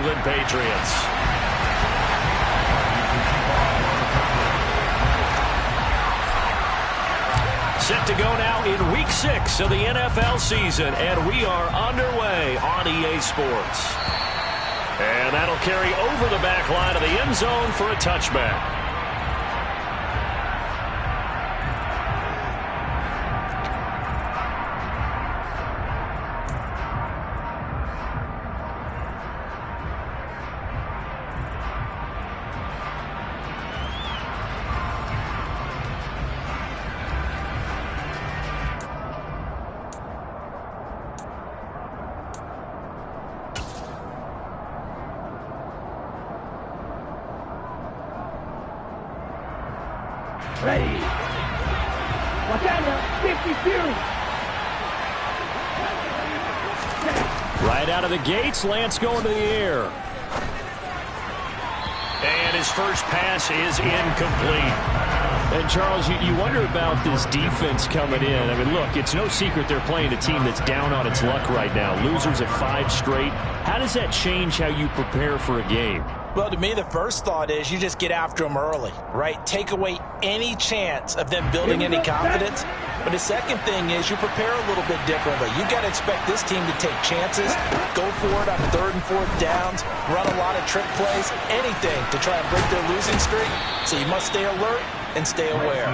England Patriots. Set to go now in Week 6 of the NFL season, and we are underway on EA Sports. And that'll carry over the back line of the end zone for a touchback. Ready. Watch out now. 50 Fury. Right out of the gates, Lance going to the air. And his first pass is incomplete. And, Charles, you wonder about this defense coming in. I mean, look, it's no secret they're playing a team that's down on its luck right now. Losers of 5 straight. How does that change how you prepare for a game? Well, to me, the first thought is you just get after them early, right? Take away any chance of them building any confidence. But the second thing is you prepare a little bit differently. You got to expect this team to take chances, go for it on 3rd and 4th downs, run a lot of trick plays, anything to try and break their losing streak. So you must stay alert and stay aware.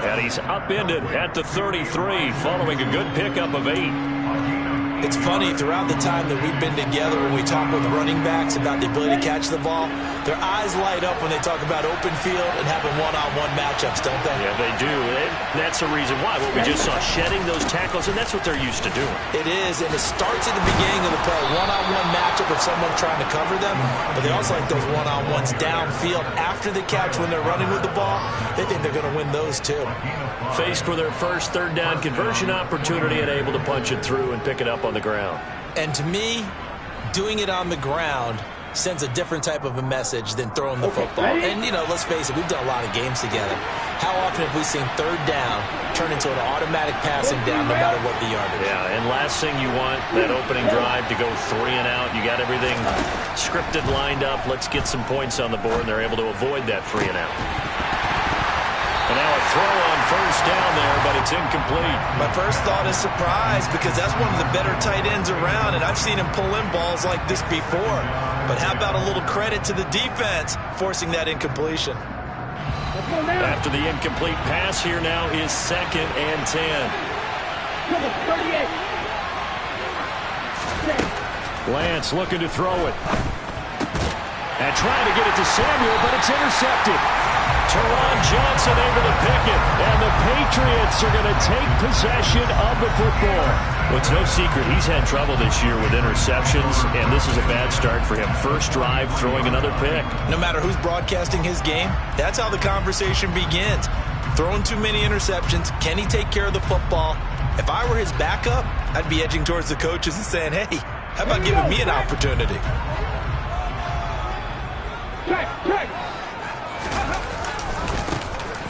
And he's upended at the 33 following a good pickup of 8. It's funny, throughout the time that we've been together, when we talk with running backs about the ability to catch the ball, their eyes light up when they talk about open field and having one-on-one matchups, don't they? Yeah, they do. And that's the reason why. What we just saw, shedding those tackles, and that's what they're used to doing. It is, and it starts at the beginning of the play. One-on-one matchup of someone trying to cover them, but they also like those one-on-ones downfield after the catch when they're running with the ball. They think they're going to win those, too. Faced with their first 3rd down conversion opportunity and able to punch it through and pick it up on the ground. And to me, doing it on the ground sends a different type of a message than throwing the football. And, you know, let's face it, we've done a lot of games together. How often have we seen 3rd down turn into an automatic passing down no matter what the yardage? Yeah, and last thing you want, that opening drive to go 3 and out. You got everything scripted, lined up. Let's get some points on the board, and they're able to avoid that 3 and out. And now a throw on 1st down there, but it's incomplete. My first thought is surprise, because that's one of the better tight ends around, and I've seen him pull in balls like this before. But how about a little credit to the defense forcing that incompletion? After the incomplete pass, here now is 2nd and 10. Lance looking to throw it. And trying to get it to Samuel, but it's intercepted. Teron Johnson able to pick it, and the Patriots are going to take possession of the football. Well, it's no secret he's had trouble this year with interceptions, and this is a bad start for him. First drive, throwing another pick. No matter who's broadcasting his game, that's how the conversation begins. Throwing too many interceptions, can he take care of the football? If I were his backup, I'd be edging towards the coaches and saying, hey, how about giving me an opportunity?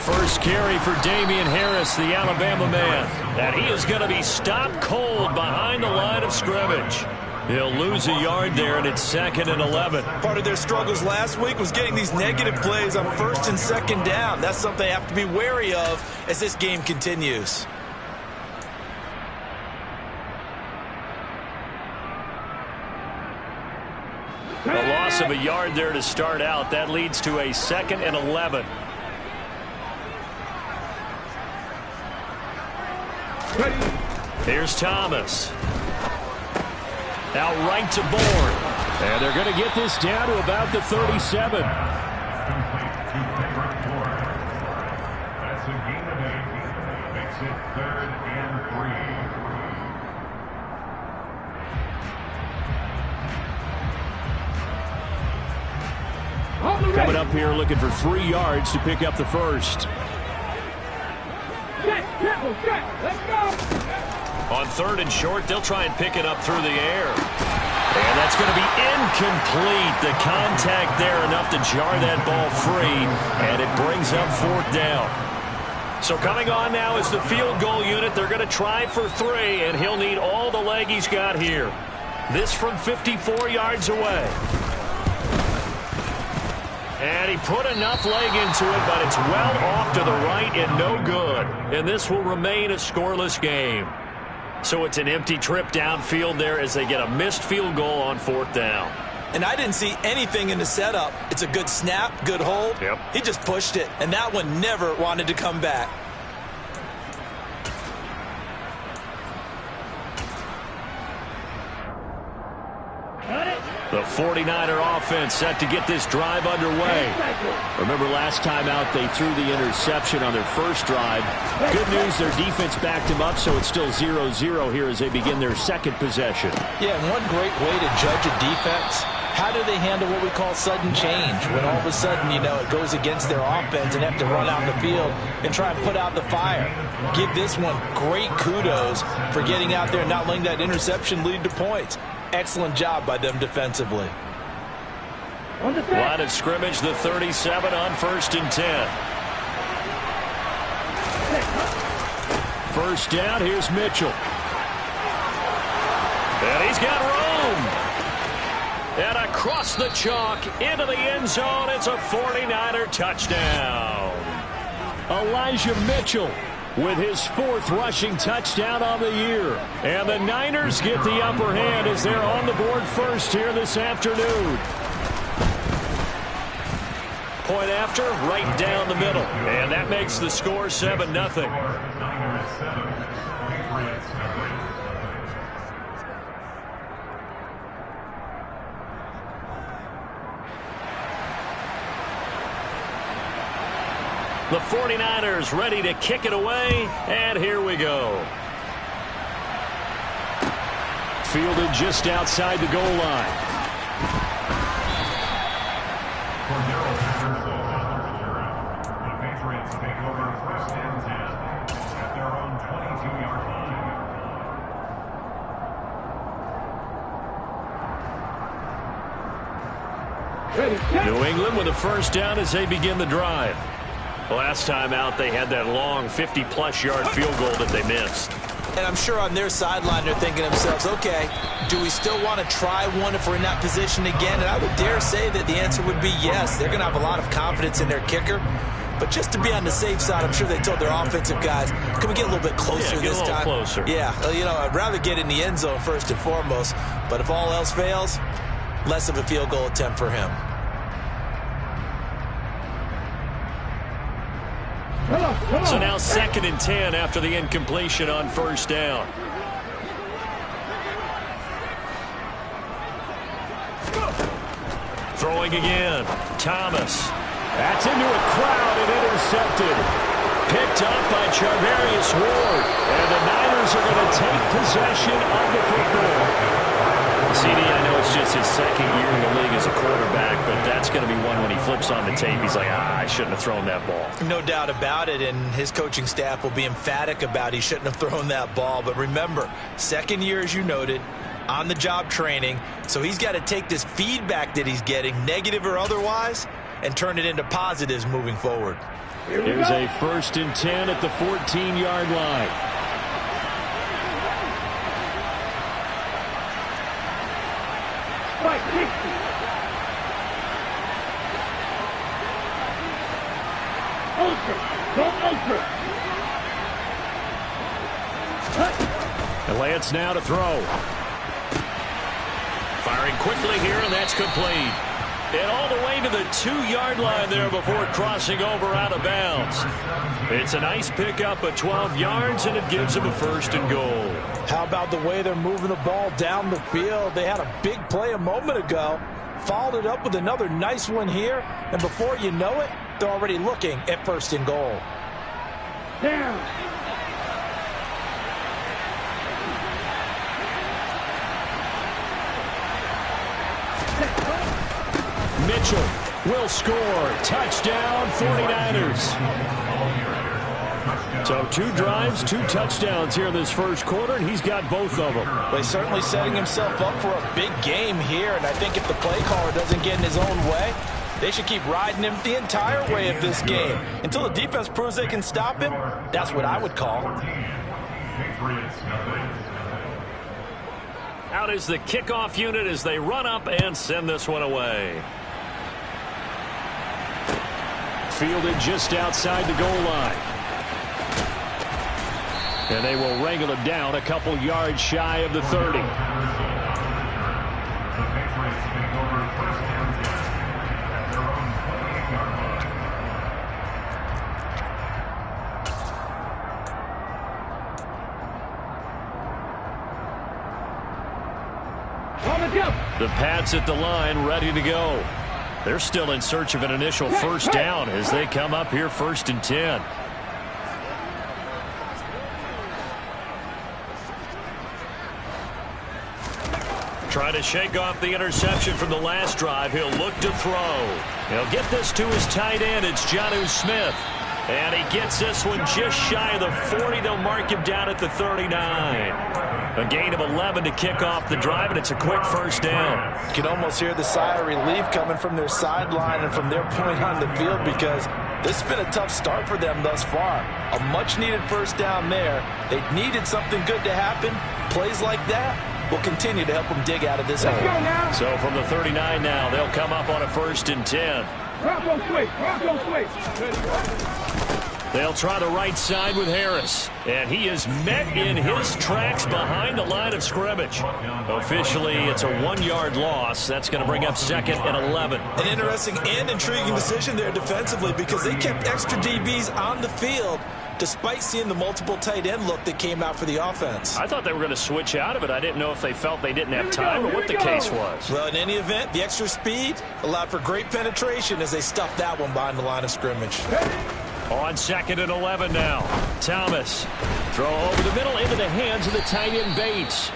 First carry for Damian Harris, the Alabama man. And he is going to be stopped cold behind the line of scrimmage. He'll lose a yard there, and it's 2nd and 11. Part of their struggles last week was getting these negative plays on 1st and 2nd down. That's something they have to be wary of as this game continues. A loss of a yard there to start out. That leads to a 2nd and 11. Here's Thomas. Out right to Bourne. And they're going to get this down to about the 37. That's a gain of 8. Makes it 3rd and 3. Coming up here looking for 3 yards to pick up the first. Let's go. On 3rd and short, they'll try and pick it up through the air. And that's going to be incomplete. The contact there enough to jar that ball free, and it brings up 4th down. So coming on now is the field goal unit. They're going to try for 3, and he'll need all the leg he's got here. This from 54 yards away. And he put enough leg into it, but it's well off to the right and no good. And this will remain a scoreless game. So it's an empty trip downfield there as they get a missed field goal on 4th down. And I didn't see anything in the setup. It's a good snap, good hold. Yep. He just pushed it, and that one never wanted to come back. The 49er offense set to get this drive underway. Remember last time out they threw the interception on their first drive. Good news, their defense backed him up, so it's still 0-0 here as they begin their second possession. Yeah, and one great way to judge a defense, how do they handle what we call sudden change? When all of a sudden, it goes against their offense and have to run out in the field and try and put out the fire. Give this one great kudos for getting out there and not letting that interception lead to points. Excellent job by them defensively. Line of scrimmage, the 37 on 1st and 10. First down, here's Mitchell. And he's got room. And across the chalk into the end zone, it's a 49er touchdown. Elijah Mitchell with his 4th rushing touchdown on the year. And the Niners get the upper hand as they're on the board first here this afternoon. Point after, right down the middle. And that makes the score 7-0. Niners 7, Patriots 3. The 49ers ready to kick it away, and here we go. Fielded just outside the goal line. Cordero Patterson, the Patriots take over 1st and 10 at their own 22-yard line. New England with a first down as they begin the drive. Last time out, they had that long 50-plus yard field goal that they missed. And I'm sure on their sideline they're thinking to themselves, okay, do we still want to try one if we're in that position again? And I would dare say that the answer would be yes. They're going to have a lot of confidence in their kicker. But just to be on the safe side, I'm sure they told their offensive guys, can we get a little bit closer this time? Get a little closer. Yeah, I'd rather get in the end zone first and foremost. But if all else fails, less of a field goal attempt for him. So now 2nd and 10 after the incompletion on 1st down. Throwing again. Thomas. That's into a crowd and intercepted. Picked up by Charvarius Ward. And the Niners are going to take possession of the football. CD, I know it's just his 2nd year in the league as a quarterback, but that's going to be one when he flips on the tape. He's like, I shouldn't have thrown that ball. No doubt about it, and his coaching staff will be emphatic about he shouldn't have thrown that ball. But remember, 2nd year, as you noted, on-the-job training, so he's got to take this feedback that he's getting, negative or otherwise, and turn it into positives moving forward. Here's a 1st and 10 at the 14-yard line. Right, 60. Ultra. Go ultra. And Lance now to throw. Firing quickly here, and that's complete. And all the way to the 2-yard line there before crossing over out of bounds. It's a nice pickup of 12 yards, and it gives them a 1st and goal. How about the way they're moving the ball down the field? They had a big play a moment ago, followed it up with another nice one here, and before you know it, they're already looking at 1st and goal. Down. Mitchell will score. Touchdown, 49ers. So 2 drives, 2 touchdowns here in this first quarter, and he's got both of them. Well, he's certainly setting himself up for a big game here, and I think if the play caller doesn't get in his own way, they should keep riding him the entire way of this game. Until the defense proves they can stop him, that's what I would call. Out is the kickoff unit as they run up and send this one away. fielded just outside the goal line. And they will wrangle him down a couple yards shy of the 30. The Patriots take over first and 10 at their own 28-yard line. The Pats at the line, ready to go. They're still in search of an initial first down as they come up here 1st and 10. Trying to shake off the interception from the last drive. He'll look to throw. He'll get this to his tight end. It's Jonnu Smith. And he gets this one just shy of the 40. They'll mark him down at the 39. A gain of 11 to kick off the drive, and it's a quick first down. You can almost hear the sigh of relief coming from their sideline and from their point on the field, because this has been a tough start for them thus far. A much-needed first down there. They needed something good to happen. Plays like that will continue to help them dig out of this hole. So from the 39 now, they'll come up on a 1st and 10. They'll try the right side with Harris. And he is met in his tracks behind the line of scrimmage. Officially, it's a 1-yard loss. That's going to bring up 2nd and 11. An interesting and intriguing decision there defensively, because they kept extra DBs on the field despite seeing the multiple tight end look that came out for the offense. I thought they were going to switch out of it. I didn't know if they felt they didn't have time or what the case was. Well, in any event, the extra speed allowed for great penetration as they stuffed that one behind the line of scrimmage. On 2nd and 11 now. Thomas. Throw over the middle into the hands of the tight end Bates.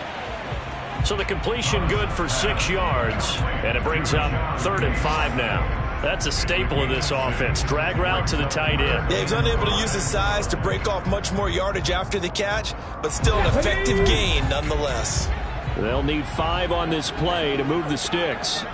So the completion good for 6 yards. And it brings up 3rd and 5 now. That's a staple of this offense. Drag route to the tight end. Yeah, he's unable to use his size to break off much more yardage after the catch, but still an effective gain nonetheless. They'll need 5 on this play to move the sticks.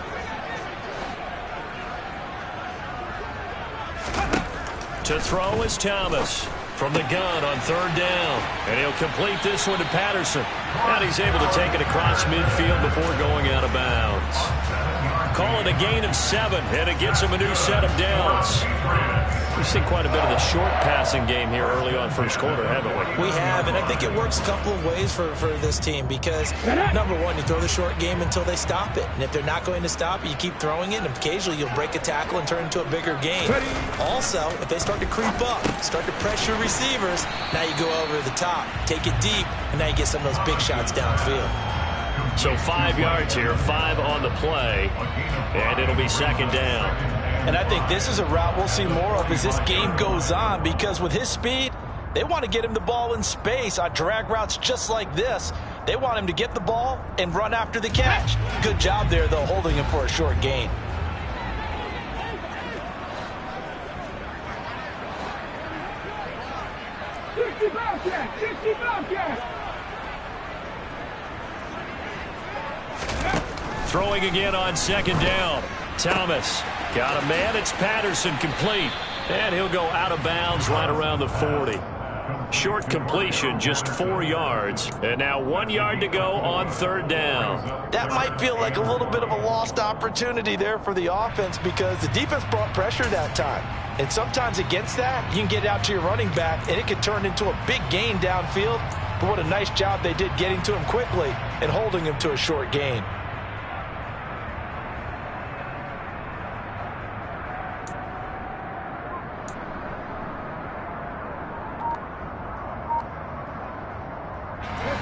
To throw is Thomas from the gun on 3rd down. And he'll complete this one to Patterson. And he's able to take it across midfield before going out of bounds. Call it a gain of 7, and it gets him a new set of downs. We've seen quite a bit of the short passing game here early on first quarter, haven't we? We have, and I think it works a couple of ways for this team, because, number one, you throw the short game until they stop it. And if they're not going to stop it, you keep throwing it, and occasionally you'll break a tackle and turn it into a bigger gain. Also, if they start to creep up, start to pressure receivers, now you go over the top, take it deep, and now you get some of those big shots downfield. So 5 yards here, 5 on the play, and it'll be 2nd down. And I think this is a route we'll see more of as this game goes on, because with his speed, they want to get him the ball in space on drag routes just like this. They want him to get the ball and run after the catch. Good job there, though, holding him for a short gain. Throwing again on 2nd down. Thomas got a man. It's Patterson, complete. And he'll go out of bounds right around the 40. Short completion, just 4 yards. And now 1 yard to go on 3rd down. That might feel like a little bit of a lost opportunity there for the offense, because the defense brought pressure that time. And sometimes against that, you can get out to your running back, and it can turn into a big gain downfield. But what a nice job they did getting to him quickly and holding him to a short gain.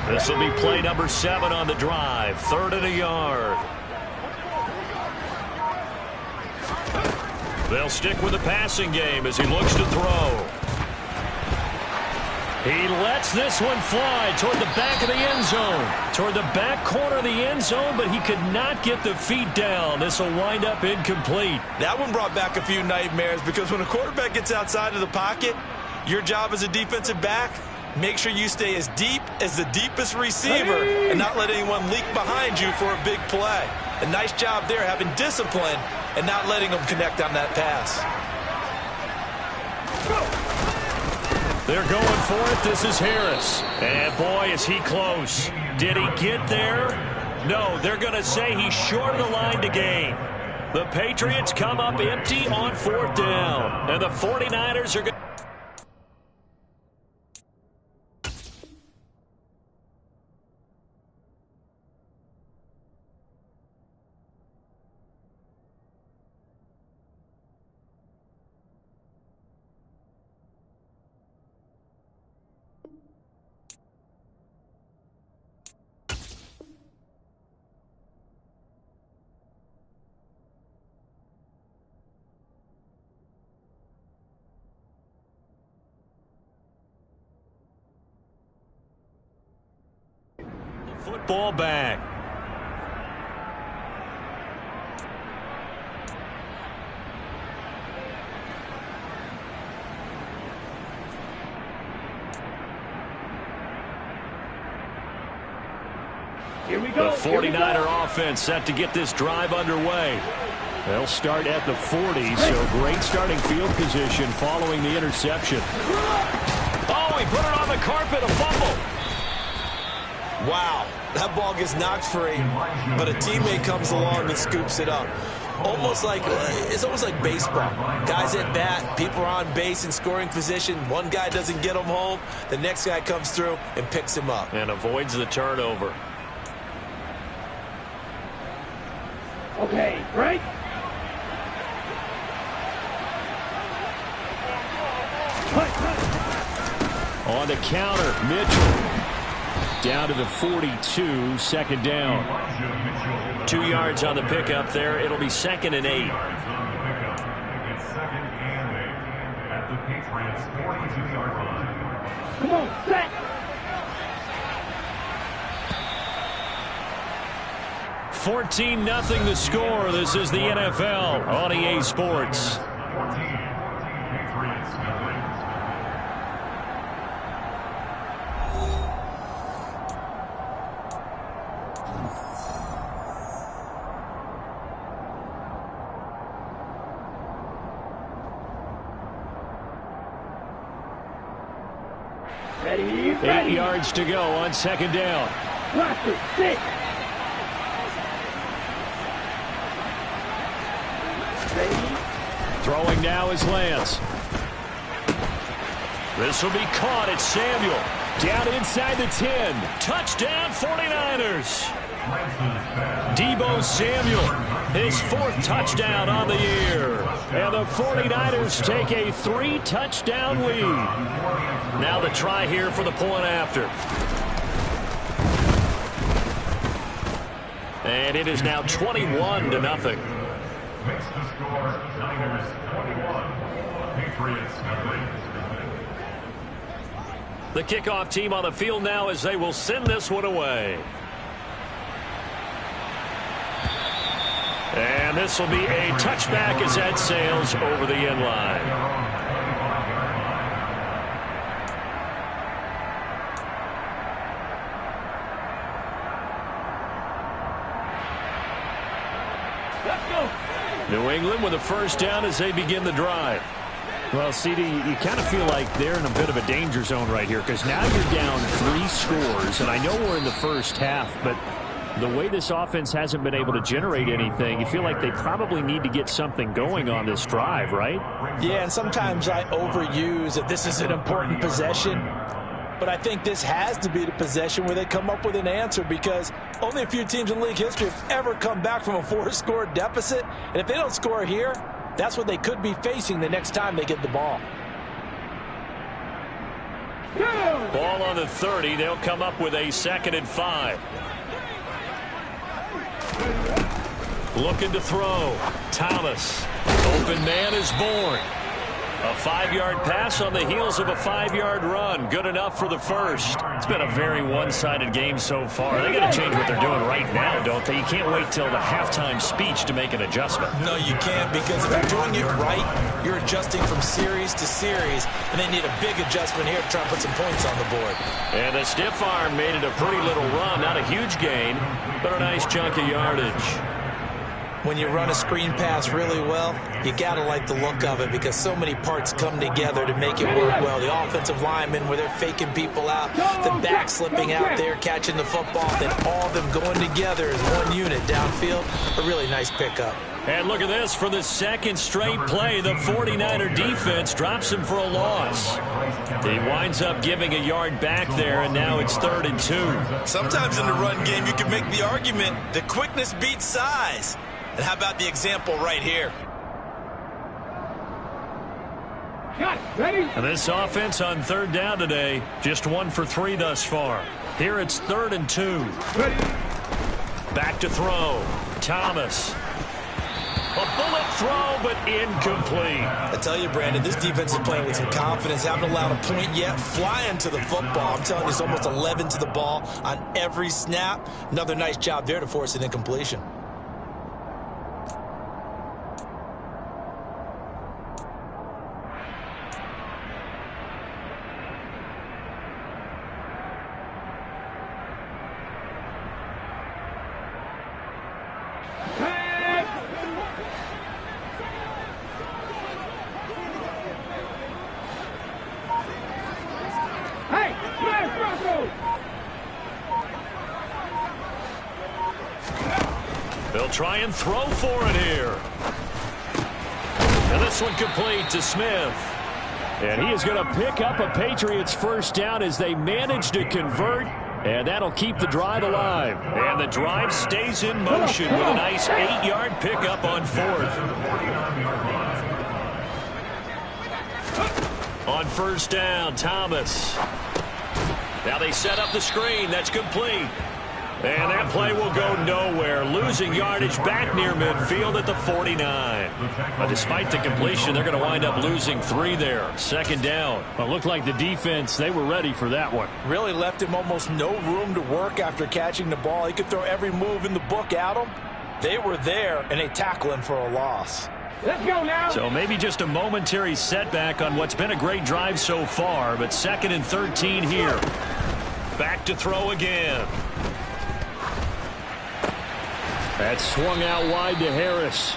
This will be play number 7 on the drive. 3rd and a yard. They'll stick with the passing game as he looks to throw. He lets this one fly toward the back of the end zone. Toward the back corner of the end zone, but he could not get the feet down. This will wind up incomplete. That one brought back a few nightmares, because when a quarterback gets outside of the pocket, your job as a defensive back, make sure you stay as deep as the deepest receiver and not let anyone leak behind you for a big play. A nice job there, having discipline and not letting them connect on that pass. They're going for it. This is Harris. And boy, is he close. Did he get there? No, they're going to say he's short of the line to gain. The Patriots come up empty on 4th down. And the 49ers are going to... Football back. Here we go. The 49er offense set to get this drive underway. They'll start at the 40, so great starting field position following the interception. Oh, he put it on the carpet, a fumble. Wow, that ball gets knocked free, but a teammate comes along and scoops it up. It's almost like baseball. Guys at bat, people are on base in scoring position. One guy doesn't get him home, the next guy comes through and picks him up. And avoids the turnover. Okay, right? On the counter, Mitchell. Down to the 42, 2nd down. 2 yards on the pickup there. It'll be 2nd and 8. It's 2nd and 8 at the Patriots' 42-yard line. Come on, set. 14-0 the score. This is the NFL on EA Sports. 14. Patriots nothing. Ready, 8 yards to go on 2nd down. Watch it, sit. Throwing now is Lance. This will be caught at Samuel. Down inside the 10. Touchdown 49ers. Deebo Samuel, his 4th touchdown on the year. And the 49ers take a 3-touchdown lead. Now the try here for the point after. And it is now 21-0. Makes the score Niners 21. Patriots nothing. The kickoff team on the field now as they will send this one away. And this will be a touchback as that sails over the end line. Let's go. New England with a 1st down as they begin the drive. Well, CD, you kind of feel like they're in a bit of a danger zone right here because now you're down 3 scores, and I know we're in the first half, but the way this offense hasn't been able to generate anything, you feel like they probably need to get something going on this drive, right? Yeah, and sometimes I overuse that this is an important possession. But I think this has to be the possession where they come up with an answer because only a few teams in league history have ever come back from a 4-score deficit. And if they don't score here, that's what they could be facing the next time they get the ball. Ball on the 30. They'll come up with a 2nd and 5. Looking to throw. Thomas. Open man is born. A 5-yard pass on the heels of a 5-yard run. Good enough for the 1st. It's been a very one-sided game so far. They got to change what they're doing right now, don't they? You can't wait till the halftime speech to make an adjustment. No, you can't, because if you're doing it right, you're adjusting from series to series, and they need a big adjustment here to try and put some points on the board. And the stiff arm made it a pretty little run. Not a huge gain, but a nice chunk of yardage. When you run a screen pass really well, you got to like the look of it because so many parts come together to make it work well. The offensive linemen where they're faking people out, the back slipping out there, catching the football, then all of them going together as one unit downfield. A really nice pickup. And look at this. For the second straight play, the 49er defense drops him for a loss. He winds up giving a yard back there, and now it's 3rd and 2. Sometimes in the run game, you can make the argument that quickness beats size. And how about the example right here? And this offense on 3rd down today, just 1 for 3 thus far. Here it's 3rd and 2. Back to throw. Thomas. A bullet throw, but incomplete. I tell you, Brandon, this defense is playing with some confidence. Haven't allowed a point yet. Flying to the football. I'm telling you, it's almost 11 to the ball on every snap. Another nice job there to force an incompletion. They'll try and throw for it here. And this one complete to Smith. And he is going to pick up a Patriots first down as they manage to convert. And that'll keep the drive alive. And the drive stays in motion with a nice 8-yard pickup on 4th. On first down, Thomas. Now they set up the screen. That's complete. And that play will go nowhere. Losing yardage back near midfield at the 49. But despite the completion, they're going to wind up losing 3 there. 2nd down. Well, it looked like the defense, they were ready for that one. Really left him almost no room to work after catching the ball. He could throw every move in the book at him. They were there, and they tackle him for a loss. Let's go now. So maybe just a momentary setback on what's been a great drive so far, but 2nd and 13 here. Back to throw again. That's swung out wide to Harris.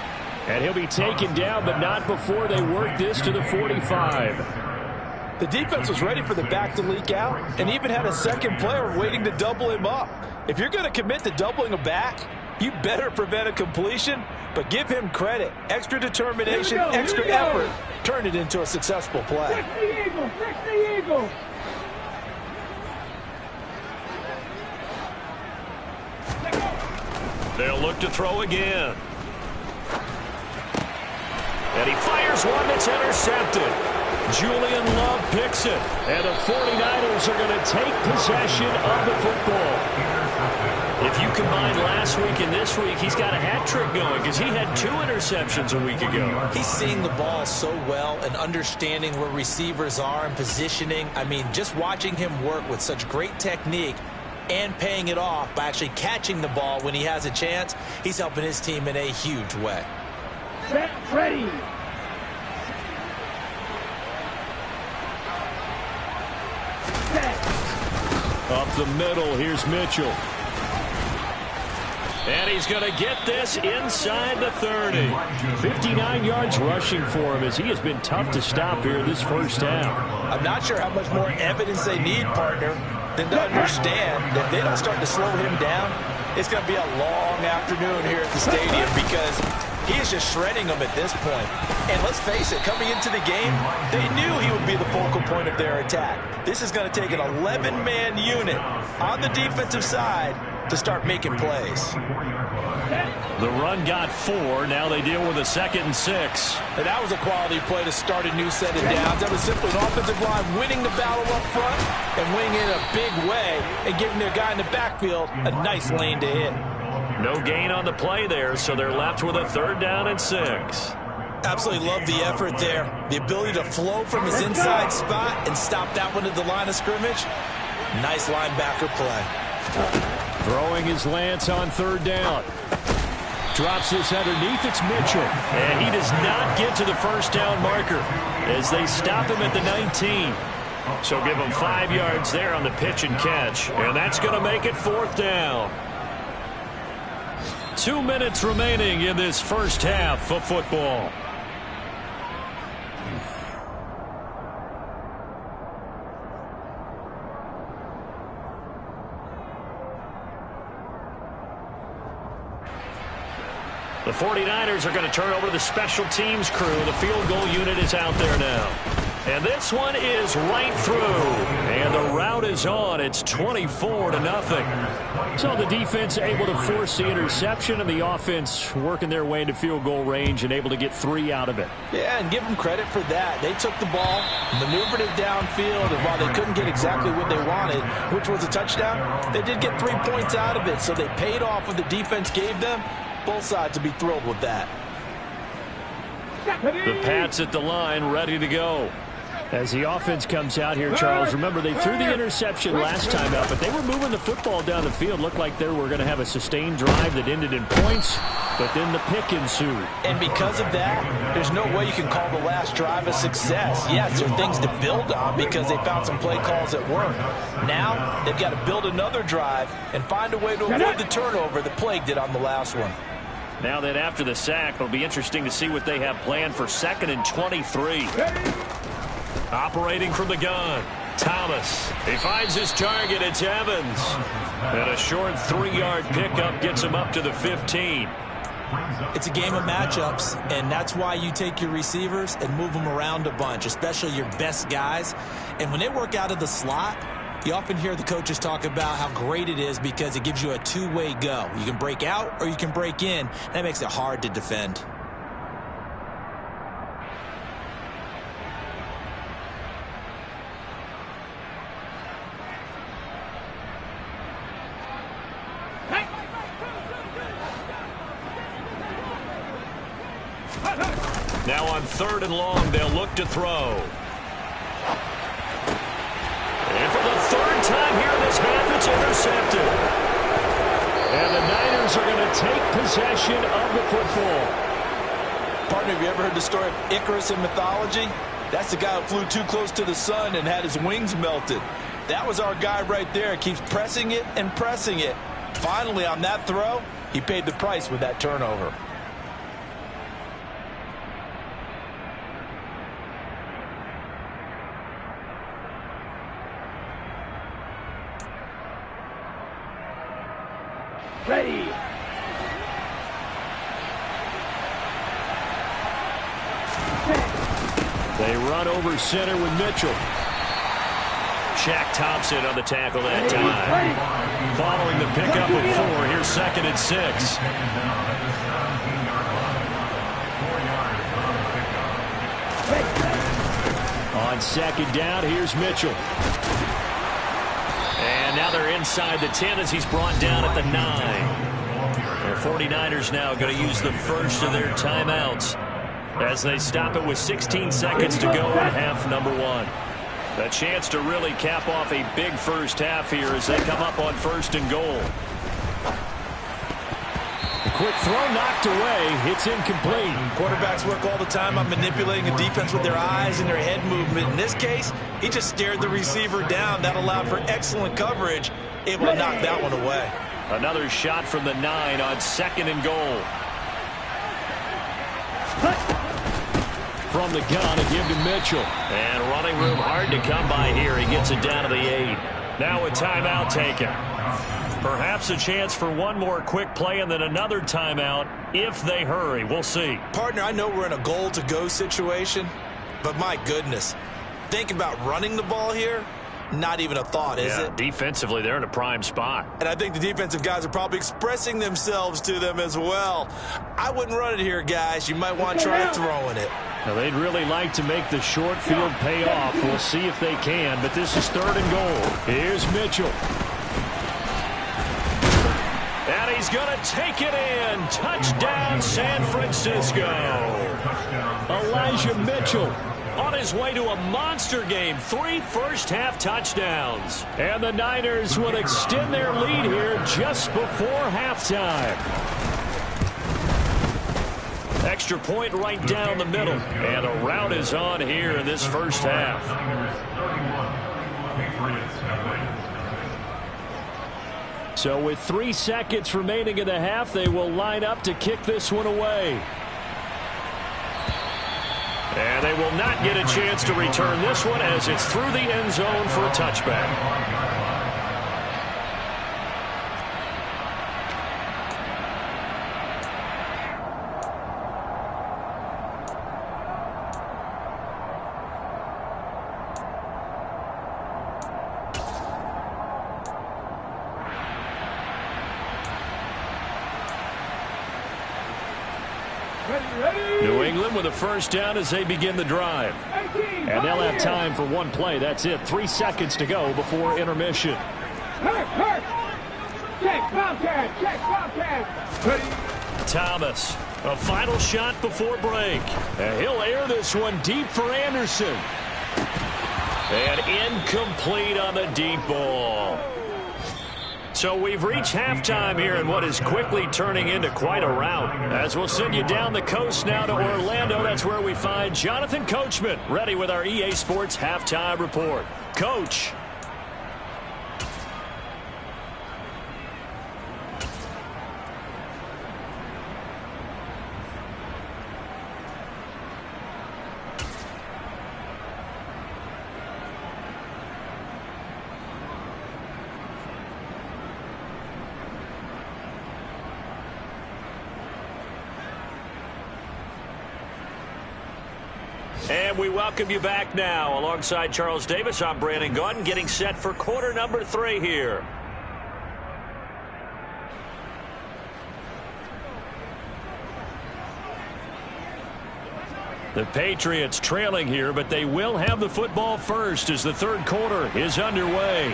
And he'll be taken down, but not before they work this to the 45. The defense was ready for the back to leak out and even had a second player waiting to double him up. If you're going to commit to doubling a back, you better prevent a completion, but give him credit. Extra determination, extra effort. Turn it into a successful play. Fix the eagle. Fix the eagle. They'll look to throw again. And he fires one that's intercepted. Julian Love picks it. And the 49ers are going to take possession of the football. If you combine last week and this week, he's got a hat trick going because he had 2 interceptions a week ago. He's seeing the ball so well and understanding where receivers are and positioning. I mean, just watching him work with such great technique and paying it off by actually catching the ball when he has a chance, he's helping his team in a huge way. Set, ready. Set. Up the middle, here's Mitchell. And he's going to get this inside the 30. 59 yards rushing for him as he has been tough to stop here this first half. I'm not sure how much more evidence they need, partner, than to understand that if they don't start to slow him down, it's going to be a long afternoon here at the stadium because he is just shredding them at this point. And let's face it, coming into the game, they knew he would be the focal point of their attack. This is going to take an 11-man unit on the defensive side to start making plays. The run got 4. Now they deal with a 2nd and 6. And that was a quality play to start a new set of downs. That was simply an offensive line winning the battle up front and winning it in a big way and giving their guy in the backfield a nice lane to hit. No gain on the play there, so they're left with a 3rd down and 6. Absolutely love the effort there. The ability to flow from his inside spot and stop that one at the line of scrimmage. Nice linebacker play. Throwing his Lance on 3rd down. Drops this underneath. It's Mitchell. And he does not get to the first down marker as they stop him at the 19. So give him 5 yards there on the pitch and catch. And that's going to make it 4th down. 2 minutes remaining in this first half of football. The 49ers are going to turn over to the special teams crew. The field goal unit is out there now. And this one is right through. And the route is on. It's 24-0. So the defense able to force the interception, and the offense working their way into field goal range and able to get 3 out of it. Yeah, and give them credit for that. They took the ball, maneuvered it downfield, and while they couldn't get exactly what they wanted, which was a touchdown, they did get 3 points out of it. So they paid off what the defense gave them. Both sides will be thrilled with that. The Pats at the line, ready to go. As the offense comes out here, Charles, remember they threw the interception last time out, but they were moving the football down the field. Looked like they were going to have a sustained drive that ended in points, but then the pick ensued. And because of that, there's no way you can call the last drive a success. Yes, there are things to build on because they found some play calls that work. Now they've got to build another drive and find a way to avoid the turnover that plagued it on the last one. Now that after the sack, it'll be interesting to see what they have planned for 2nd and 23. Operating from the gun, Thomas. He finds his target. It's Evans. And a short 3-yard pickup gets him up to the 15. It's a game of matchups, and that's why you take your receivers and move them around a bunch, especially your best guys. And when they work out of the slot, you often hear the coaches talk about how great it is because it gives you a two-way go. You can break out or you can break in. That makes it hard to defend. Now on 3rd and long, they'll look to throw. And for the 3rd time here in this half, it's intercepted. And the Niners are going to take possession of the football. Partner, have you ever heard the story of Icarus in mythology? That's the guy who flew too close to the sun and had his wings melted. That was our guy right there. Keeps pressing it and pressing it. Finally, on that throw, he paid the price with that turnover. Ready. They run over center with Mitchell. Shaq Thompson on the tackle that time. Following the pickup of 4, here's 2nd and 6. On 2nd down, here's Mitchell. And now they're inside the 10 as he's brought down at the 9. The 49ers now going to use the first of their timeouts as they stop it with 16 seconds to go in half number 1. A chance to really cap off a big first half here as they come up on 1st and goal. A quick throw knocked away. It's incomplete. Quarterbacks work all the time on manipulating a defense with their eyes and their head movement. In this case, he just stared the receiver down. That allowed for excellent coverage, able to knock that one away. Another shot from the 9 on 2nd and goal. From the gun, a give to Mitchell. And running room hard to come by here. He gets it down to the 8. Now a timeout taken. Perhaps a chance for one more quick play and then another timeout if they hurry. We'll see. Partner, I know we're in a goal-to-go situation, but my goodness, think about running the ball here. Not even a thought, is it? Defensively, they're in a prime spot. And I think the defensive guys are probably expressing themselves to them as well. I wouldn't run it here, guys. You might want to try throwing it. Now, they'd really like to make the short field pay off. We'll see if they can, but this is 3rd and goal. Here's Mitchell. And he's going to take it in. Touchdown, San Francisco. Elijah Mitchell on his way to a monster game. 3 first-half touchdowns. And the Niners will extend their lead here just before halftime. Extra point right down the middle. And a rout is on here in this first half. So with 3 seconds remaining in the half, they will line up to kick this one away. And they will not get a chance to return this one as it's through the end zone for a touchback. New England with a first down as they begin the drive. And they'll have time for one play. That's it. 3 seconds to go before intermission. Check, Bobcat. Check, Bobcat. Thomas, a final shot before break. And he'll air this one deep for Anderson. And incomplete on the deep ball. So we've reached halftime here in what is quickly turning into quite a rout. As we'll send you down the coast now to Orlando. That's where we find Jonathan Coachman ready with our EA Sports Halftime Report. Coach. And we welcome you back now. Alongside Charles Davis, I'm Brandon Gaudin, getting set for quarter number 3 here. The Patriots trailing here, but they will have the football first as the third quarter is underway.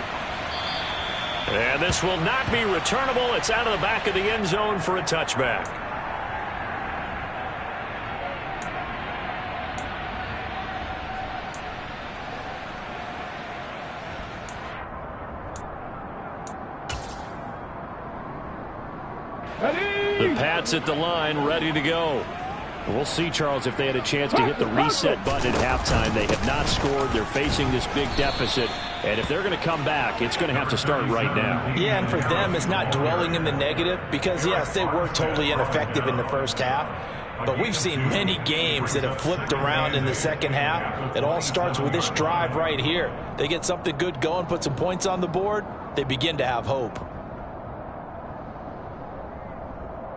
And this will not be returnable. It's out of the back of the end zone for a touchback. The Pats at the line, ready to go. We'll see, Charles, if they had a chance to hit the reset button at halftime. They have not scored. They're facing this big deficit. And if they're going to come back, it's going to have to start right now. Yeah, and for them, it's not dwelling in the negative because, yes, they were totally ineffective in the first half. But we've seen many games that have flipped around in the second half. It all starts with this drive right here. They get something good going, put some points on the board, they begin to have hope.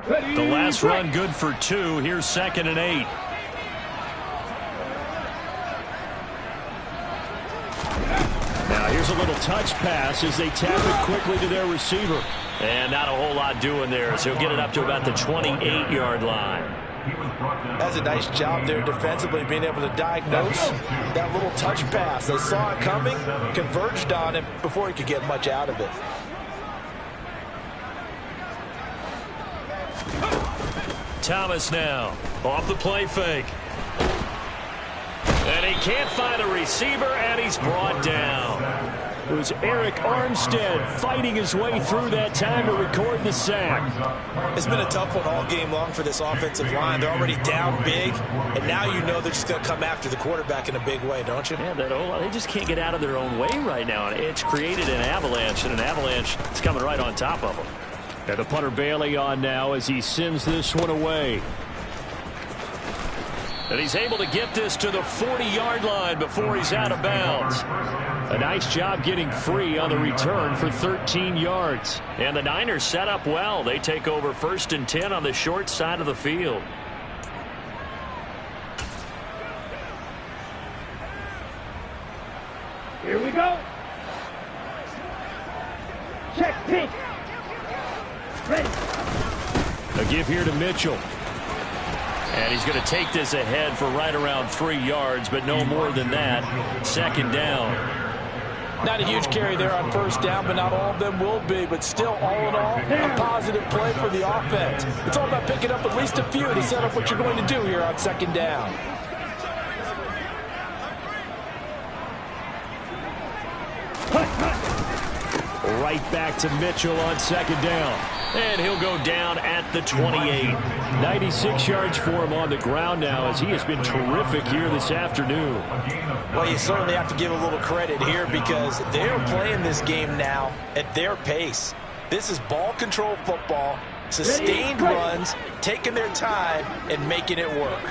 The last run good for 2. Here's 2nd and 8. Now here's a little touch pass as they tap it quickly to their receiver. And not a whole lot doing there, so he'll get it up to about the 28-yard line. That's a nice job there defensively, being able to diagnose that little touch pass. They saw it coming, converged on it before he could get much out of it. Thomas now off the play fake. And he can't find a receiver, and he's brought down. It was Eric Armstead fighting his way through that time to record the sack. It's been a tough one all game long for this offensive line. They're already down big, and now you know they're just going to come after the quarterback in a big way, don't you? Yeah, they just can't get out of their own way right now. And it's created an avalanche, and an avalanche is coming right on top of them. And the punter Bailey on now as he sends this one away. And he's able to get this to the 40-yard line before he's out of bounds. A nice job getting free on the return for 13 yards. And the Niners set up well. They take over 1st and 10 on the short side of the field. Here we go. Check pink. Ready. A give here to Mitchell. And he's going to take this ahead for right around 3 yards, but no more than that. 2nd down. Not a huge carry there on 1st down, but not all of them will be. But still, all in all, a positive play for the offense. It's all about picking up at least a few to set up what you're going to do here on 2nd down. Right back to Mitchell on 2nd down. And he'll go down at the 28. 96 yards for him on the ground now as he has been terrific here this afternoon. Well, you certainly have to give a little credit here because they're playing this game now at their pace. This is ball control football, sustained runs, taking their time and making it work.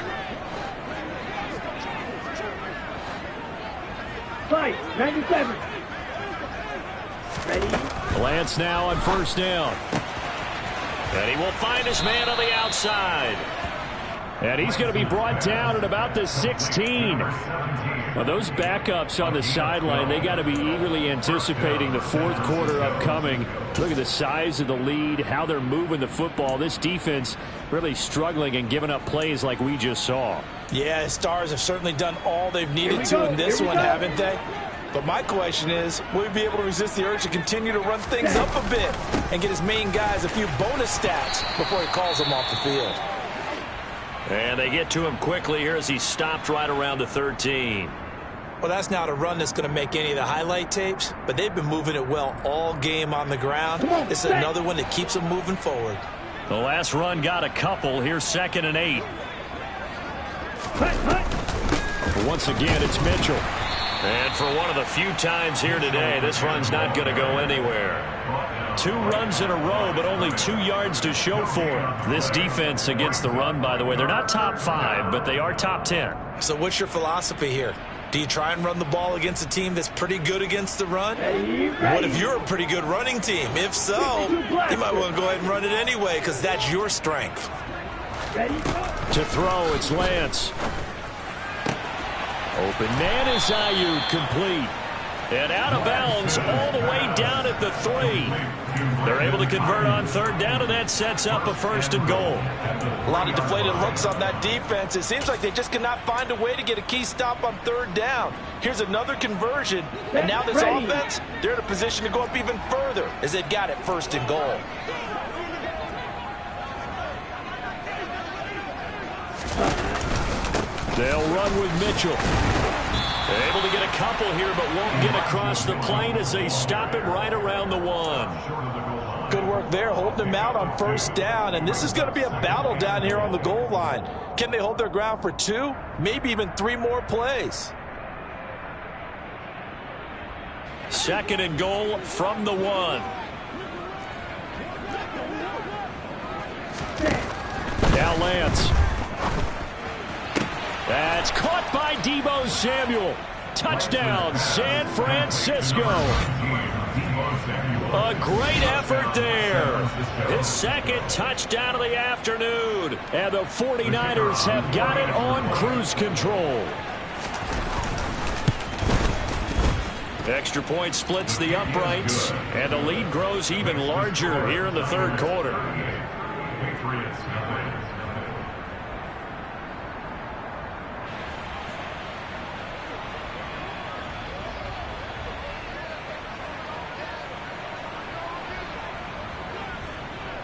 Fight, 97. Ready. Lance now on 1st down. And he will find his man on the outside. And he's going to be brought down at about the 16. Well, those backups on the sideline, they got to be eagerly anticipating the fourth quarter upcoming. Look at the size of the lead, how they're moving the football. This defense really struggling and giving up plays like we just saw. Yeah, the Stars have certainly done all they've needed to in this one, haven't they? But my question is, will he be able to resist the urge to continue to run things up a bit and get his main guys a few bonus stats before he calls them off the field? And they get to him quickly here as he stopped right around the 13. Well, that's not a run that's going to make any of the highlight tapes, but they've been moving it well all game on the ground. This is another one that keeps them moving forward. The last run got a couple. Here's 2nd and 8. But once again, it's Mitchell. And for one of the few times here today, this run's not going to go anywhere. 2 runs in a row, but only 2 yards to show for it. This defense against the run, by the way, they're not top 5, but they are top 10. So what's your philosophy here? Do you try and run the ball against a team that's pretty good against the run? What if you're a pretty good running team? If so, you might want to go ahead and run it anyway because that's your strength. To throw, it's Lance. Open man is Ayuk, complete. And out of bounds all the way down at the 3. They're able to convert on 3rd down, and that sets up a 1st and goal. A lot of deflated looks on that defense. It seems like they just cannot find a way to get a key stop on 3rd down. Here's another conversion, and now this offense, they're in a position to go up even further as they've got it 1st and goal. They'll run with Mitchell. Able to get a couple here, but won't get across the plane as they stop him right around the 1. Good work there, holding him out on 1st down, and this is going to be a battle down here on the goal line. Can they hold their ground for 2, maybe even 3 more plays? 2nd and goal from the 1. Now Lance. That's caught by Deebo Samuel. Touchdown, San Francisco. A great effort there. His 2nd touchdown of the afternoon. And the 49ers have got it on cruise control. Extra point splits the uprights, and the lead grows even larger here in the 3rd quarter.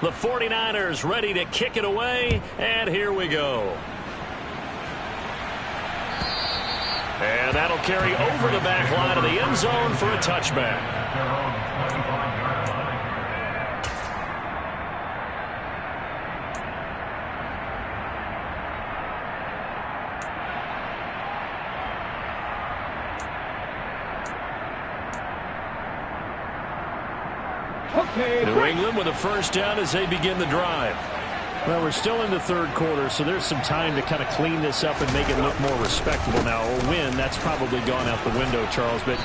The 49ers ready to kick it away, and here we go. And that'll carry over the back line of the end zone for a touchback. New England with a 1st down as they begin the drive. Well, we're still in the 3rd quarter, so there's some time to kind of clean this up and make it look more respectable now. A win, that's probably gone out the window, Charles, but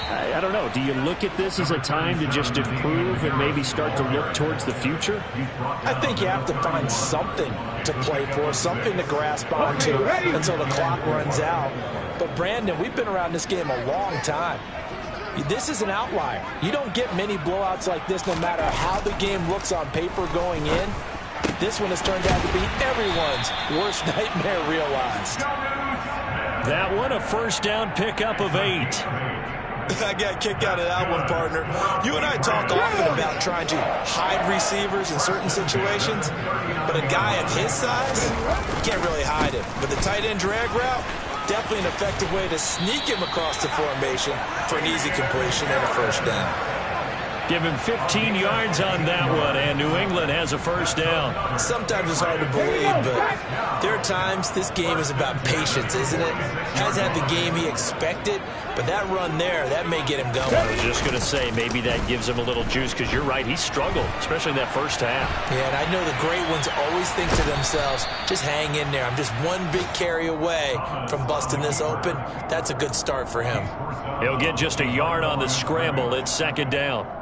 I don't know. Do you look at this as a time to just improve and maybe start to look towards the future? I think you have to find something to play for, something to grasp onto until the clock runs out. But, Brandon, we've been around this game a long time. This is an outlier. You don't get many blowouts like this no matter how the game looks on paper going in. This one has turned out to be everyone's worst nightmare realized. That one, a 1st down pickup of 8. I got a kick out of that one, partner. You and I talk often about trying to hide receivers in certain situations, but a guy of his size, you can't really hide him. But the tight end drag route, definitely an effective way to sneak him across the formation for an easy completion and a 1st down. Give him 15 yards on that one, and New England has a 1st down. Sometimes it's hard to believe, but there are times this game is about patience, isn't it? Hasn't had the game he expected, but that run there, that may get him going. I was just going to say, maybe that gives him a little juice, because you're right, he struggled, especially in that 1st half. Yeah, and I know the great ones always think to themselves, just hang in there. I'm just one big carry away from busting this open. That's a good start for him. He'll get just a yard on the scramble. It's 2nd down.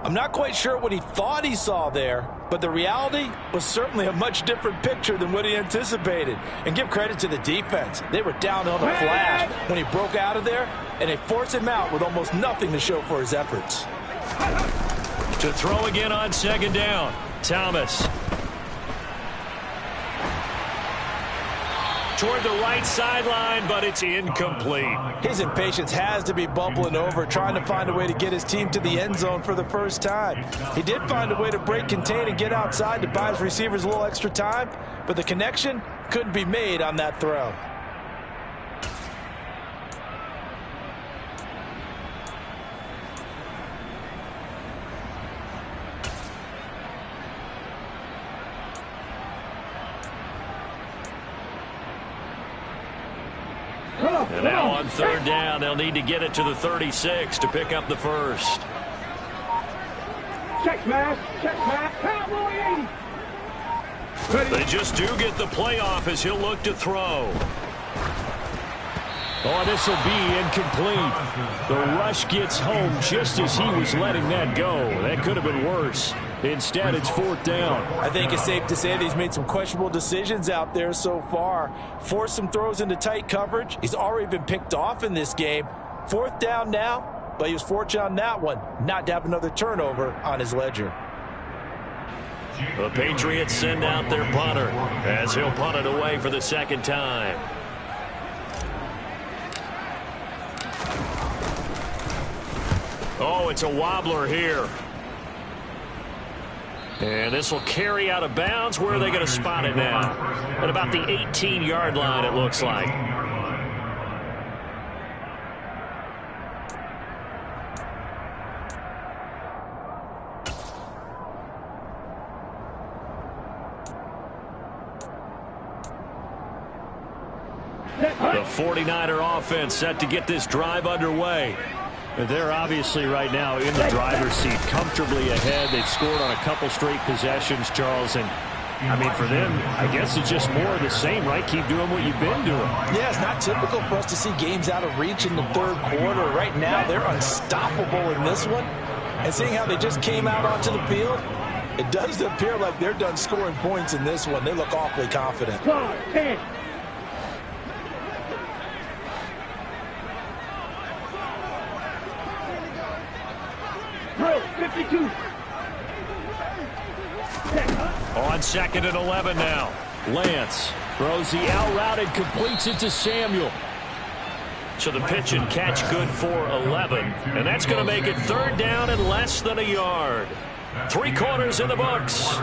I'm not quite sure what he thought he saw there, but the reality was certainly a much different picture than what he anticipated. And give credit to the defense. They were down on the flash when he broke out of there, and they forced him out with almost nothing to show for his efforts. To throw again on second down, Thomas. Toward the right sideline, but it's incomplete. His impatience has to be bubbling over, trying to find a way to get his team to the end zone for the first time. He did find a way to break, contain, and get outside to buy his receivers a little extra time, but the connection couldn't be made on that throw. And now on third down, they'll need to get it to the 36 to pick up the first. Check smash, Cowboy 80. They just do get the playoff as he'll look to throw. Oh, this will be incomplete. The rush gets home just as he was letting that go. That could have been worse. Instead, it's fourth down. I think it's safe to say that he's made some questionable decisions out there so far. Forced some throws into tight coverage. He's already been picked off in this game. Fourth down now, but he was fortunate on that one not to have another turnover on his ledger. The Patriots send out their punter as he'll punt it away for the second time. Oh, it's a wobbler here. And this will carry out of bounds. Where are they going to spot it now? At about the 18-yard line, it looks like. The 49er offense set to get this drive underway. They're obviously right now in the driver's seat, comfortably ahead. They've scored on a couple straight possessions, Charles. And, I mean, for them, I guess it's just more of the same, right? Keep doing what you've been doing. Yeah, it's not typical for us to see games out of reach in the third quarter. Right now, they're unstoppable in this one. And seeing how they just came out onto the field, it does appear like they're done scoring points in this one. They look awfully confident. 10. Drill 52. On second and 11 now. Lance throws the out route and completes it to Samuel. So the pitch and catch good for 11. And that's going to make it third down and less than a yard. 3 quarters in the books.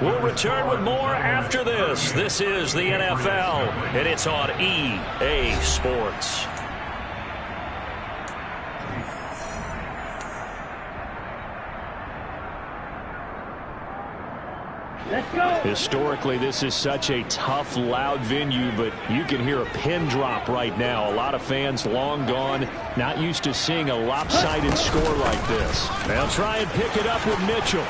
We'll return with more after this. This is the NFL, and it's on EA Sports. Let's go. Historically, this is such a tough, loud venue, but you can hear a pin drop right now. A lot of fans long gone, not used to seeing a lopsided score like this. They'll try and pick it up with Mitchell.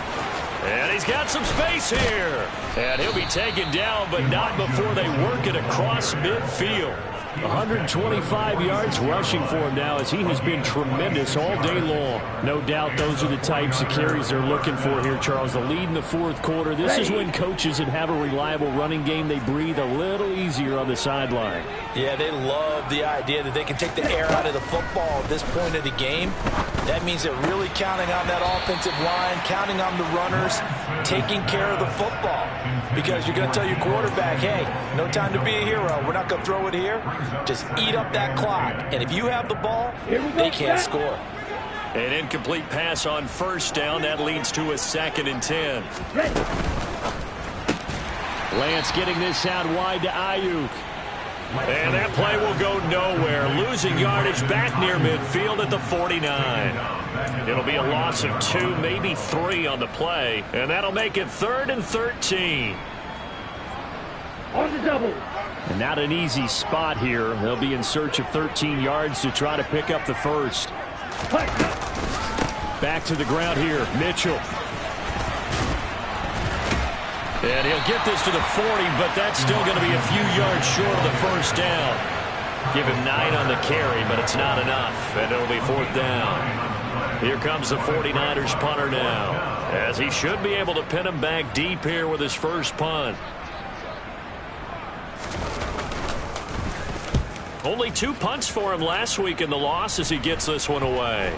And he's got some space here. And he'll be taken down, but not before they work it across midfield. 125 yards rushing for him now as he has been tremendous all day long. No doubt those are the types of carries they're looking for here, Charles. The lead in the fourth quarter. This is when coaches that have a reliable running game, they breathe a little easier on the sideline. Yeah, they love the idea that they can take the air out of the football at this point of the game. That means they're really counting on that offensive line, counting on the runners, taking care of the football. Because you're going to tell your quarterback, hey, no time to be a hero. We're not going to throw it here. Just eat up that clock. And if you have the ball, they can't score. An incomplete pass on first down. That leads to a 2nd and 10. Lance getting this out wide to Ayuk. And that play will go nowhere. Losing yardage back near midfield at the 49. It'll be a loss of 2, maybe 3 on the play. And that'll make it 3rd and 13. On the double. And not an easy spot here. They'll be in search of 13 yards to try to pick up the first. Back to the ground here. Mitchell. And he'll get this to the 40, but that's still going to be a few yards short of the first down. Give him 9 on the carry, but it's not enough. And it'll be 4th down. Here comes the 49ers punter now, as he should be able to pin him back deep here with his first punt. Only 2 punts for him last week in the loss as he gets this one away.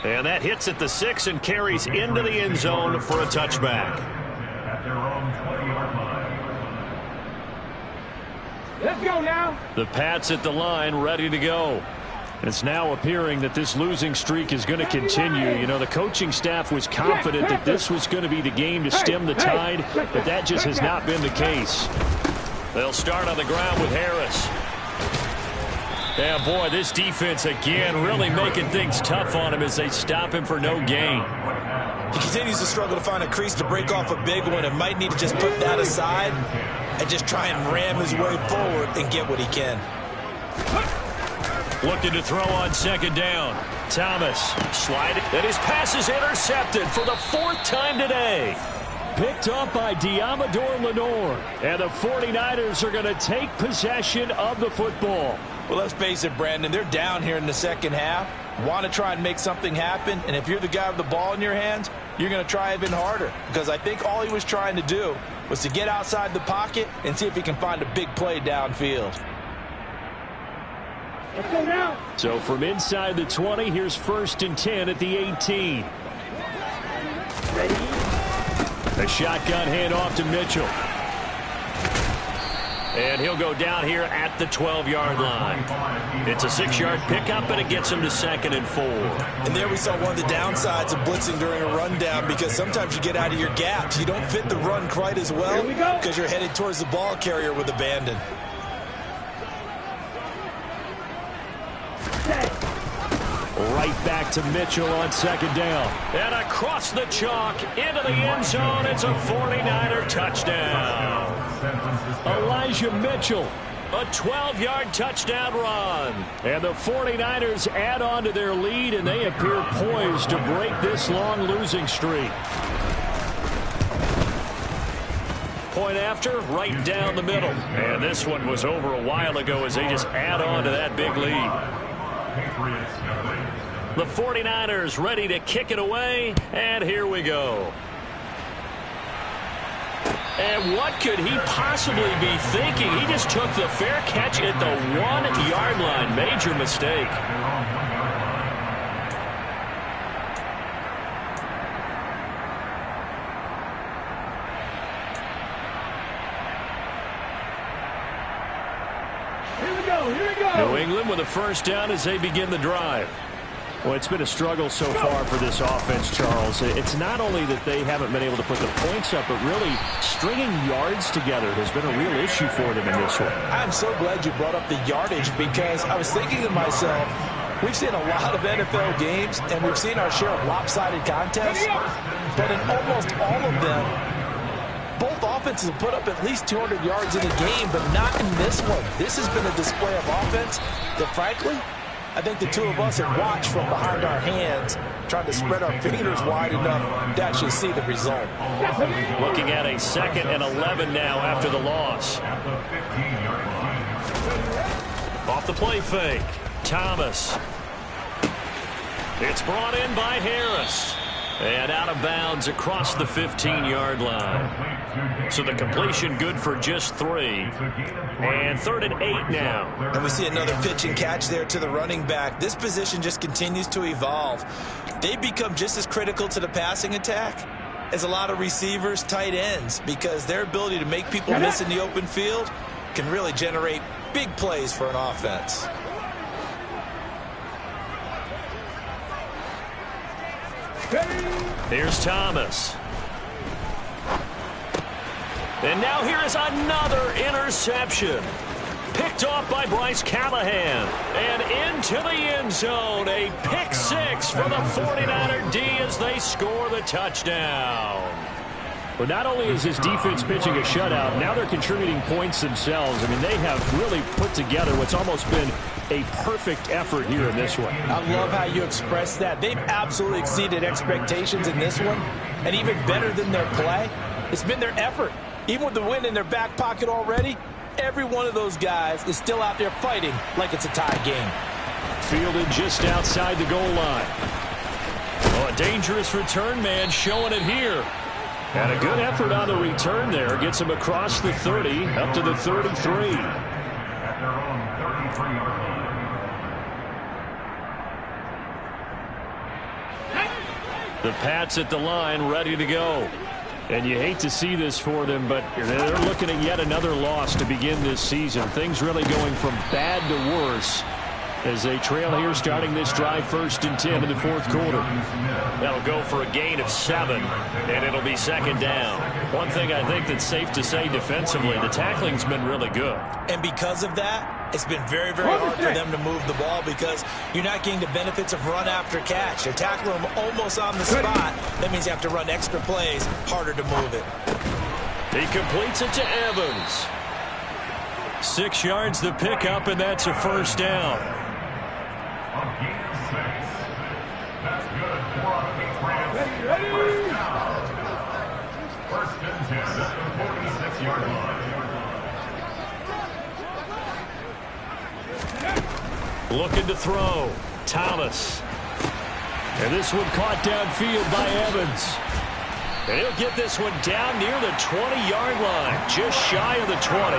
And that hits at the 6 and carries into the end zone for a touchback. At their own 20-yard line. Let's go now. The Pats at the line, ready to go. It's now appearing that this losing streak is going to continue. You know, the coaching staff was confident that this was going to be the game to stem the tide, but that just has not been the case. They'll start on the ground with Harris. Yeah, boy, this defense again really making things tough on him as they stop him for no gain. He continues to struggle to find a crease to break off a big one and might need to just put that aside and just try and ram his way forward and get what he can. Looking to throw on second down. Thomas sliding, and his pass is intercepted for the 4th time today. Picked up by Diamador Lenore, and the 49ers are going to take possession of the football. Well, let's face it, Brandon, they're down here in the second half. Want to try and make something happen, and if you're the guy with the ball in your hands, you're going to try even harder, because I think all he was trying to do was to get outside the pocket and see if he can find a big play downfield. Let's go now. So from inside the 20, here's 1st and 10 at the 18. A shotgun handoff to Mitchell. And he'll go down here at the 12-yard line. It's a 6-yard pickup, and it gets him to 2nd and 4. And there we saw one of the downsides of blitzing during a rundown, because sometimes you get out of your gaps. You don't fit the run quite as well because you're headed towards the ball carrier with abandon. Right back to Mitchell on 2nd down. And across the chalk into the end zone. It's a 49er touchdown. Elijah Mitchell, a 12-yard touchdown run. And the 49ers add on to their lead, and they appear poised to break this long losing streak. Point after, right down the middle. And this one was over a while ago as they just add on to that big lead. The 49ers ready to kick it away, and here we go. And what could he possibly be thinking? He just took the fair catch at the 1-yard line. Major mistake. Here we go. Here we go. New England with a 1st down as they begin the drive. Well, it's been a struggle so far for this offense, Charles. It's not only that they haven't been able to put the points up, but really stringing yards together has been a real issue for them in this one. I'm so glad you brought up the yardage, because I was thinking to myself, we've seen a lot of NFL games, and we've seen our share of lopsided contests, but in almost all of them, both offenses have put up at least 200 yards in a game, but not in this one. This has been a display of offense that, frankly, I think the two of us have watched from behind our hands, trying to spread our fingers wide enough to actually see the result. Looking at a 2nd and 11 now after the loss. Off the play fake. Thomas. It's brought in by Harris. And out of bounds across the 15-yard line. So the completion good for just 3. And 3rd and 8 now. And we see another pitch and catch there to the running back. This position just continues to evolve. They become just as critical to the passing attack as a lot of receivers, tight ends, because their ability to make people miss in the open field can really generate big plays for an offense. Here's Thomas. And now here is another interception. Picked off by Bryce Callahan. And into the end zone. A pick 6 for the 49er D as they score the touchdown. Well, not only is his defense pitching a shutout, now they're contributing points themselves. I mean, they have really put together what's almost been a perfect effort here in this one. I love how you express that. They've absolutely exceeded expectations in this one. And even better than their play, it's been their effort. Even with the win in their back pocket already, every one of those guys is still out there fighting like it's a tie game. Fielded just outside the goal line. Oh, a dangerous return man showing it here. And a good effort on the return there. Gets him across the 30, up to the 33. At their own 33-yard line. The Pats at the line, ready to go. And you hate to see this for them, but they're looking at yet another loss to begin this season. Things really going from bad to worse as they trail here, starting this drive 1st and 10 in the 4th quarter. That'll go for a gain of 7, and it'll be 2nd down. One thing I think that's safe to say defensively, the tackling's been really good. And because of that, it's been very, very hard for them to move the ball because you're not getting the benefits of run after catch. They're tackling them almost on the spot. That means you have to run extra plays, harder to move it. He completes it to Evans. 6 yards the pickup, and that's a 1st down. On gain of 6. That's good for a Patriots. First down. 1st and 10 at the 46-yard line. Looking to throw. Thomas. And this one caught downfield by Evans. And he'll get this one down near the 20-yard line, just shy of the 20.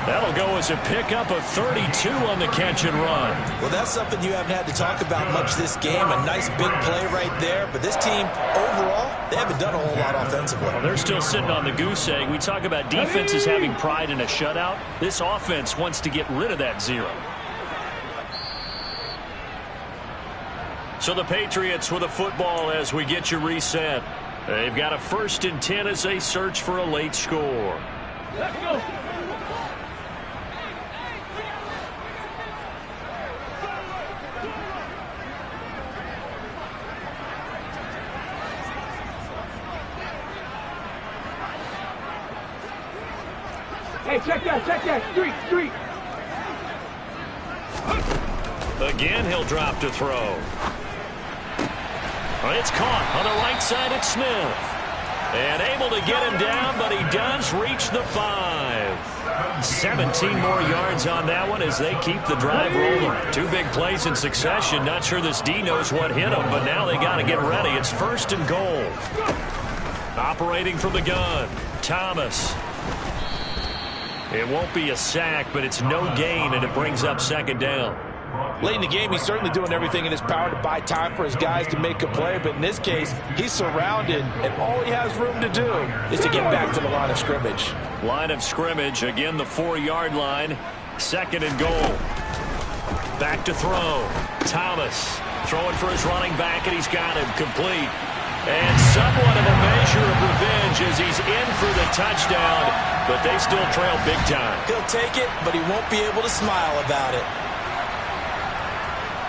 That'll go as a pickup of 32 on the catch and run. Well, that's something you haven't had to talk about much this game. A nice big play right there. But this team, overall, they haven't done a whole lot offensively. Well, they're still sitting on the goose egg. We talk about defenses having pride in a shutout. This offense wants to get rid of that 0. So the Patriots with a football as we get you reset. They've got a 1st and 10 as they search for a late score. Let's go. Hey, check that. Street. Again, he'll drop to throw. It's caught on the right side at Smith. And able to get him down, but he does reach the 5. 17 more yards on that one as they keep the drive rolling. 2 big plays in succession. Not sure this D knows what hit him, but now they got to get ready. It's 1st and goal. Operating from the gun, Thomas. It won't be a sack, but it's no gain, and it brings up 2nd down. Late in the game, he's certainly doing everything in his power to buy time for his guys to make a play. But in this case, he's surrounded, and all he has room to do is to get back to the line of scrimmage. Line of scrimmage, again the 4-yard line. 2nd and goal. Back to throw. Thomas throwing for his running back, and he's got him complete. And somewhat of a measure of revenge as he's in for the touchdown, but they still trail big time. He'll take it, but he won't be able to smile about it.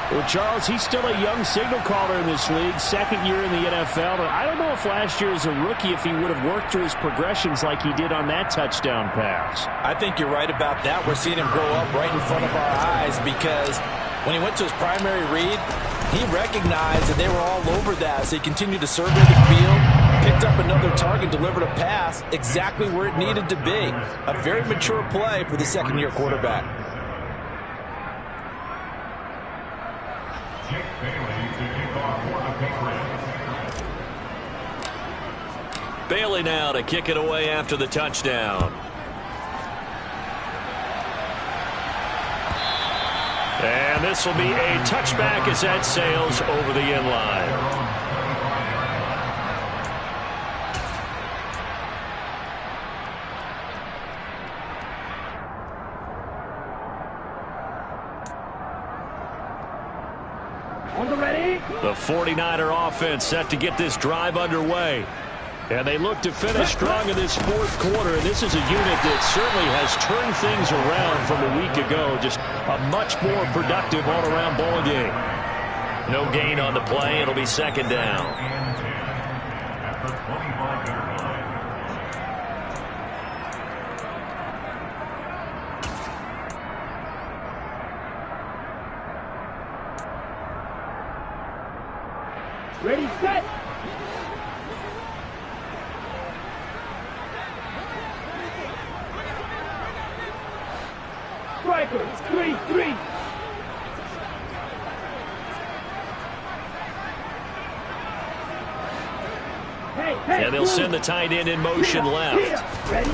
Well, Charles, he's still a young signal caller in this league, 2nd year in the NFL. But I don't know if last year as a rookie if he would have worked through his progressions like he did on that touchdown pass. I think you're right about that. We're seeing him grow up right in front of our eyes because when he went to his primary read, he recognized that they were all over that. So he continued to survey the field, picked up another target, delivered a pass exactly where it needed to be. A very mature play for the 2nd-year quarterback. Jake Bailey to kick off for the Patriots. Bailey now to kick it away after the touchdown. And this will be a touchback as that sails over the end line. The 49er offense set to get this drive underway. And they look to finish strong in this 4th quarter. This is a unit that certainly has turned things around from a week ago. Just a much more productive all-around ball game. No gain on the play. It'll be 2nd down. At the 25-yard line. Ready, set. Striker, 3-3. And they'll send the tight end in motion left. Ready?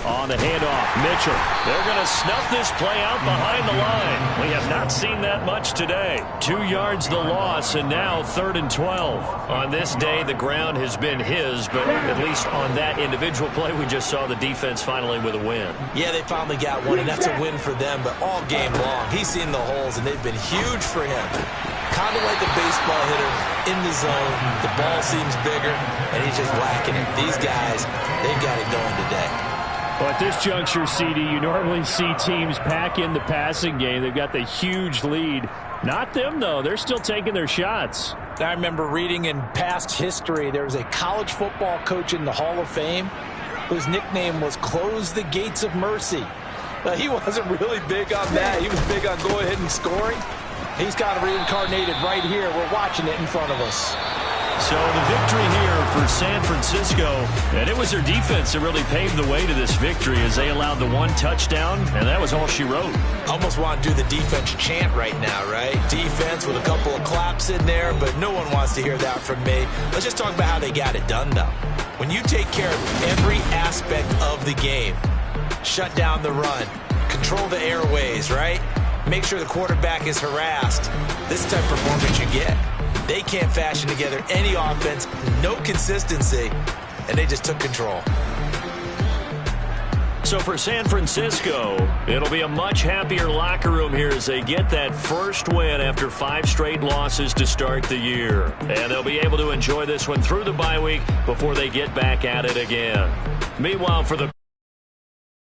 On the handoff, Mitchell. They're going to snuff this play out behind the line. We have not seen that much today. 2 yards the loss, and now 3rd and 12. On this day, the ground has been his, but at least on that individual play, we just saw the defense finally with a win. Yeah, they finally got one, and that's a win for them, but all game long, he's seen the holes, and they've been huge for him. Kind of like a baseball hitter in the zone. The ball seems bigger, and he's just whacking it. These guys, they've got it going today. Well, at this juncture, CD, you normally see teams pack in the passing game. They've got the huge lead. Not them, though. They're still taking their shots. I remember reading in past history, there was a college football coach in the Hall of Fame whose nickname was Close the Gates of Mercy. He wasn't really big on that. He was big on go ahead and scoring. He's kind of reincarnated right here. We're watching it in front of us. So the victory here for San Francisco, and it was their defense that really paved the way to this victory as they allowed the 1 touchdown, and that was all she wrote. Almost want to do the defense chant right now, right? Defense with a couple of claps in there, but no one wants to hear that from me. Let's just talk about how they got it done, though. When you take care of every aspect of the game, shut down the run, control the airways, right? Make sure the quarterback is harassed. This type of performance you get. They can't fashion together any offense, no consistency, and they just took control. So for San Francisco, it'll be a much happier locker room here as they get that first win after 5 straight losses to start the year. And they'll be able to enjoy this one through the bye week before they get back at it again. Meanwhile, for the